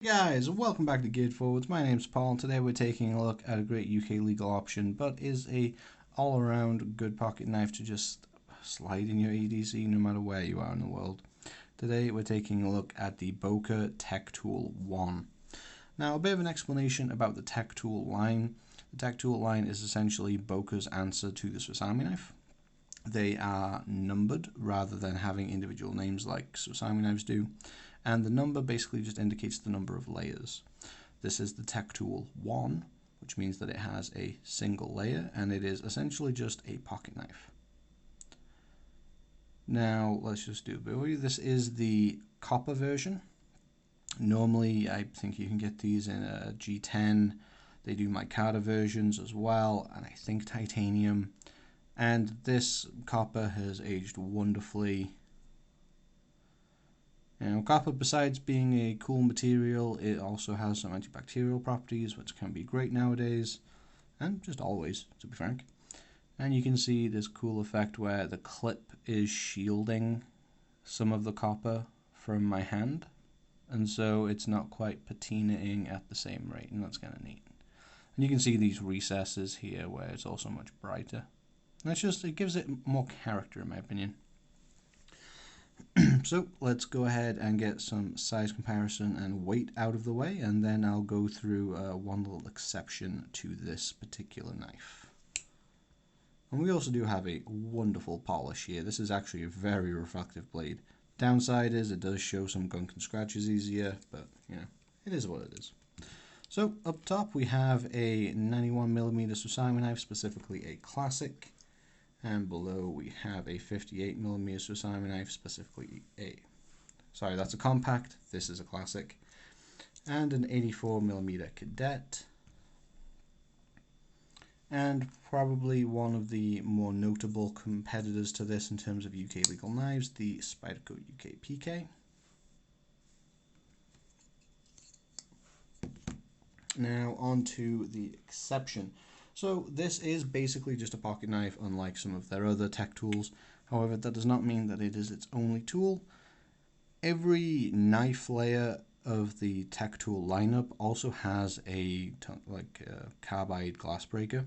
Guys, welcome back to Geared Forwards. My name's Paul, and today we're taking a look at a great UK legal option, but is a all-around good pocket knife to just slide in your EDC no matter where you are in the world. Today we're taking a look at the Boker Tech Tool 1. Now, a bit of an explanation about the Tech Tool line. The Tech Tool line is essentially Boker's answer to the Swiss Army knife. They are numbered rather than having individual names like Swiss Army knives do, and the number basically just indicates the number of layers. This is the Tech Tool 1, which means that it has a single layer, and it is essentially just a pocket knife. Now, let's just do a bit of review. This is the copper version. Normally, I think you can get these in a G10. They do micarta versions as well, and I think titanium. And this copper has aged wonderfully. Copper, besides being a cool material, it also has some antibacterial properties, which can be great nowadays, and just always, to be frank. And you can see this cool effect where the clip is shielding some of the copper from my hand, and so it's not quite patinaing at the same rate, and that's kind of neat. And you can see these recesses here where it's also much brighter. And it gives it more character, in my opinion. So let's go ahead and get some size comparison and weight out of the way, and then I'll go through one little exception to this particular knife. And we also do have a wonderful polish here. This is actually a very reflective blade. Downside is it does show some gunk and scratches easier, but it is what it is. So up top we have a 91mm Swiss Army knife, specifically a classic. And below we have a 58mm Swiss Army knife, specifically that's a compact, this is a classic, and an 84mm cadet. And probably one of the more notable competitors to this in terms of UK legal knives, the Spyderco UK PK. Now on to the exception. So this is basically just a pocket knife, unlike some of their other tech tools. However, that does not mean that it is its only tool. Every knife layer of the tech tool lineup also has a carbide glass breaker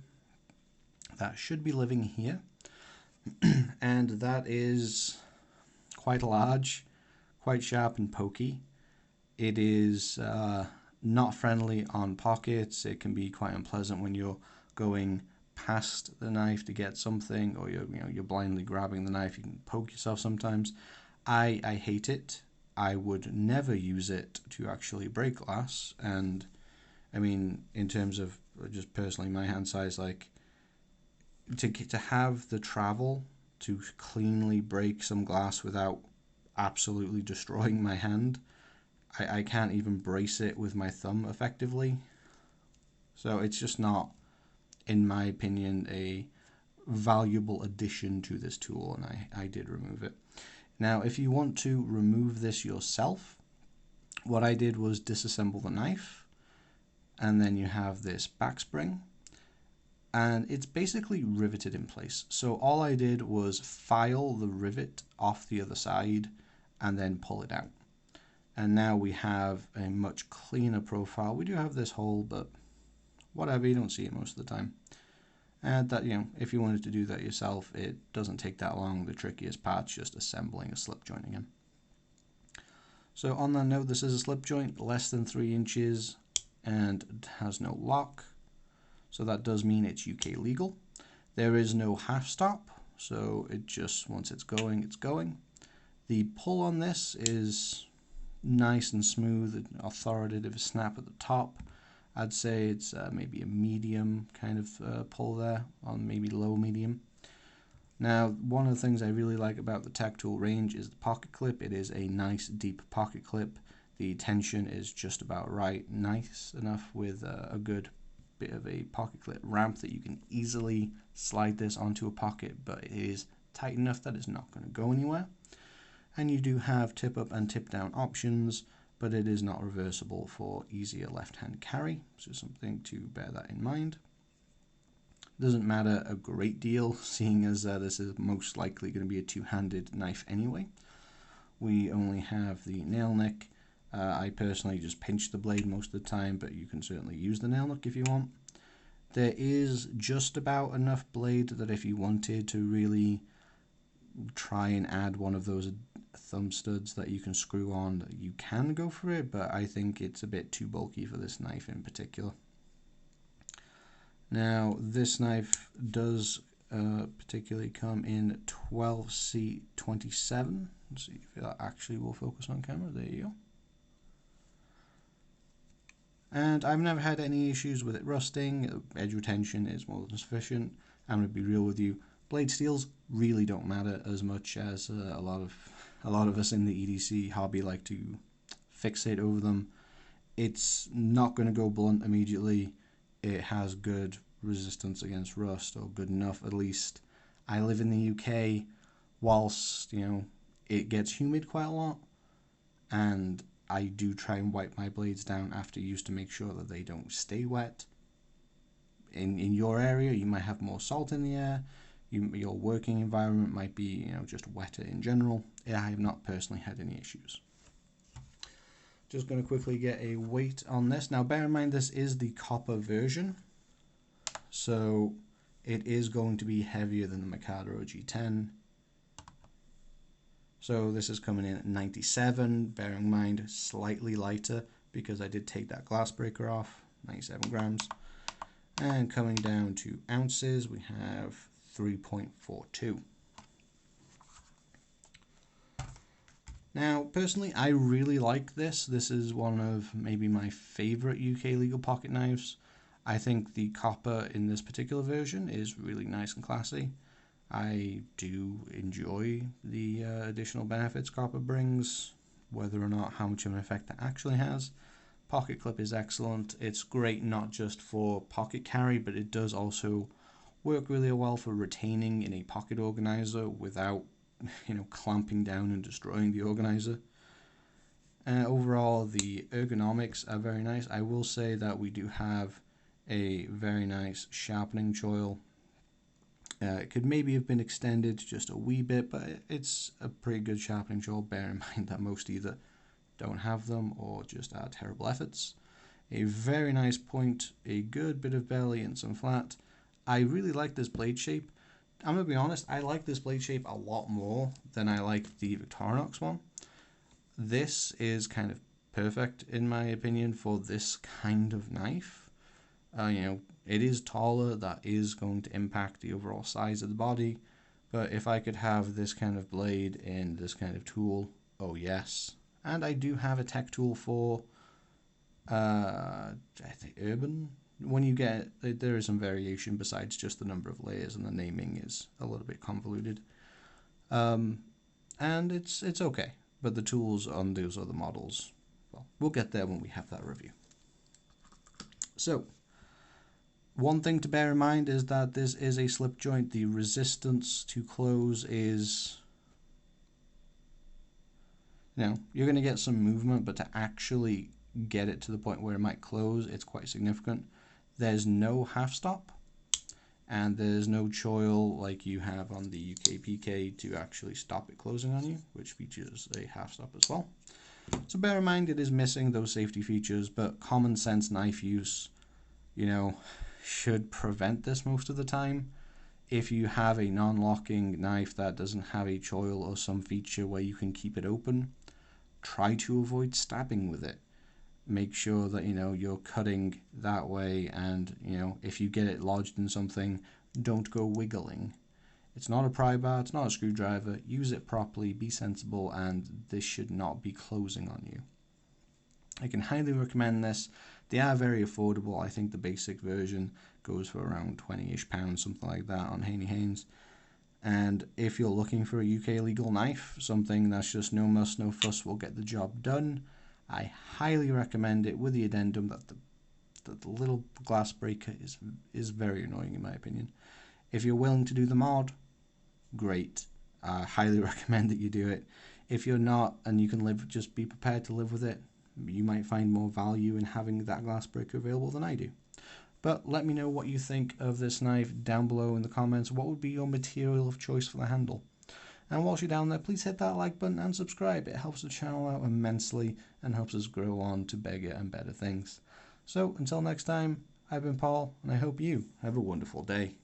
that should be living here, and that is quite large, quite sharp and pokey. It is not friendly on pockets. It can be quite unpleasant when you're going past the knife to get something, or you're blindly grabbing the knife. You can poke yourself sometimes. I hate it. I would never use it to actually break glass. And I mean, in terms of just personally my hand size, like to have the travel to cleanly break some glass without absolutely destroying my hand, I can't even brace it with my thumb effectively. So it's just not, in my opinion, a valuable addition to this tool, and I did remove it. Now, if you want to remove this yourself, what I did was disassemble the knife, and then you have this back spring, and it's basically riveted in place. So all I did was file the rivet off the other side and then pull it out. And now we have a much cleaner profile. We do have this hole, but whatever, you don't see it most of the time. And that, if you wanted to do that yourself, it doesn't take that long. The trickiest part's just assembling a slip joint again. So on that note, this is a slip joint less than 3 inches and it has no lock. So that does mean it's UK legal. There is no half stop, so it just, once it's going, it's going. The pull on this is nice and smooth, an authoritative snap at the top. I'd say it's maybe a medium kind of pull there, on maybe low medium. Now, one of the things I really like about the Tech Tool range is the pocket clip. It is a nice deep pocket clip. The tension is just about right, nice enough with a good bit of a pocket clip ramp that you can easily slide this onto a pocket, but it is tight enough that it's not going to go anywhere. And you do have tip up and tip down options, but it is not reversible for easier left hand carry, so something to bear that in mind. Doesn't matter a great deal, seeing as this is most likely going to be a two-handed knife anyway. We only have the nail neck I personally just pinch the blade most of the time, but you can certainly use the nail nook if you want. There is just about enough blade that if you wanted to really try and add one of those thumb studs that you can screw on, you can go for it, but I think it's a bit too bulky for this knife in particular. Now, this knife does particularly come in 12C27. Let's see if that actually will focus on camera. There you go. And I've never had any issues with it rusting. Edge retention is more than sufficient. I'm going to be real with you. Blade steels really don't matter as much as a lot of us in the EDC hobby like to fixate over them. It's not going to go blunt immediately. It has good resistance against rust, or good enough at least. I live in the UK, whilst it gets humid quite a lot, and I do try and wipe my blades down after use to make sure that they don't stay wet. In your area, you might have more salt in the air. Your working environment might be just wetter in general. I have not personally had any issues. Just going to quickly get a weight on this. Now bear in mind this is the copper version, so it is going to be heavier than the Mikado G10. So this is coming in at 97, bear in mind slightly lighter because I did take that glass breaker off, 97 grams. And coming down to ounces, we have 3.42. Now, personally, I really like this. This is one of maybe my favorite UK legal pocket knives. I think the copper in this particular version is really nice and classy. I do enjoy the additional benefits copper brings, whether or not how much of an effect that actually has. Pocket clip is excellent. It's great not just for pocket carry, but it does also work really well for retaining in a pocket organizer without clamping down and destroying the organizer. Overall, the ergonomics are very nice. I will say that we do have a very nice sharpening choil. It could maybe have been extended just a wee bit, but it's a pretty good sharpening choil. Bear in mind that most either don't have them or just are terrible efforts. A very nice point, a good bit of belly and some flat. I really like this blade shape. I'm going to be honest, I like this blade shape a lot more than I like the Victorinox one. This is kind of perfect, in my opinion, for this kind of knife. It is taller, that is going to impact the overall size of the body, but if I could have this kind of blade in this kind of tool, oh yes. And I do have a tech tool for, I think, Urban. When you get, there is some variation besides just the number of layers, and the naming is a little bit convoluted. And it's okay, but the tools on those other models, well, we'll get there when we have that review. So, one thing to bear in mind is that this is a slip joint. The resistance to close is, you're going to get some movement, but to actually get it to the point where it might close, it's quite significant. There's no half stop, and there's no choil like you have on the UK PK to actually stop it closing on you, which features a half stop as well. So bear in mind it is missing those safety features, but common sense knife use, should prevent this most of the time. If you have a non-locking knife that doesn't have a choil or some feature where you can keep it open, try to avoid stabbing with it. Make sure that you're cutting that way, and if you get it lodged in something, don't go wiggling. It's not a pry bar, it's not a screwdriver. Use it properly, be sensible, and this should not be closing on you. I can highly recommend this. They are very affordable. I think the basic version goes for around £20-ish, something like that, on Haney Haynes. And if you're looking for a UK legal knife, something that's just no muss, no fuss, will get the job done, I highly recommend it, with the addendum that the little glass breaker is very annoying in my opinion. If you're willing to do the mod, great. I highly recommend that you do it. If you're not, and you can just be prepared to live with it, you might find more value in having that glass breaker available than I do. But let me know what you think of this knife down below in the comments. What would be your material of choice for the handle? And whilst you're down there, please hit that like button and subscribe. It helps the channel out immensely and helps us grow on to bigger and better things. So until next time, I've been Paul, and I hope you have a wonderful day.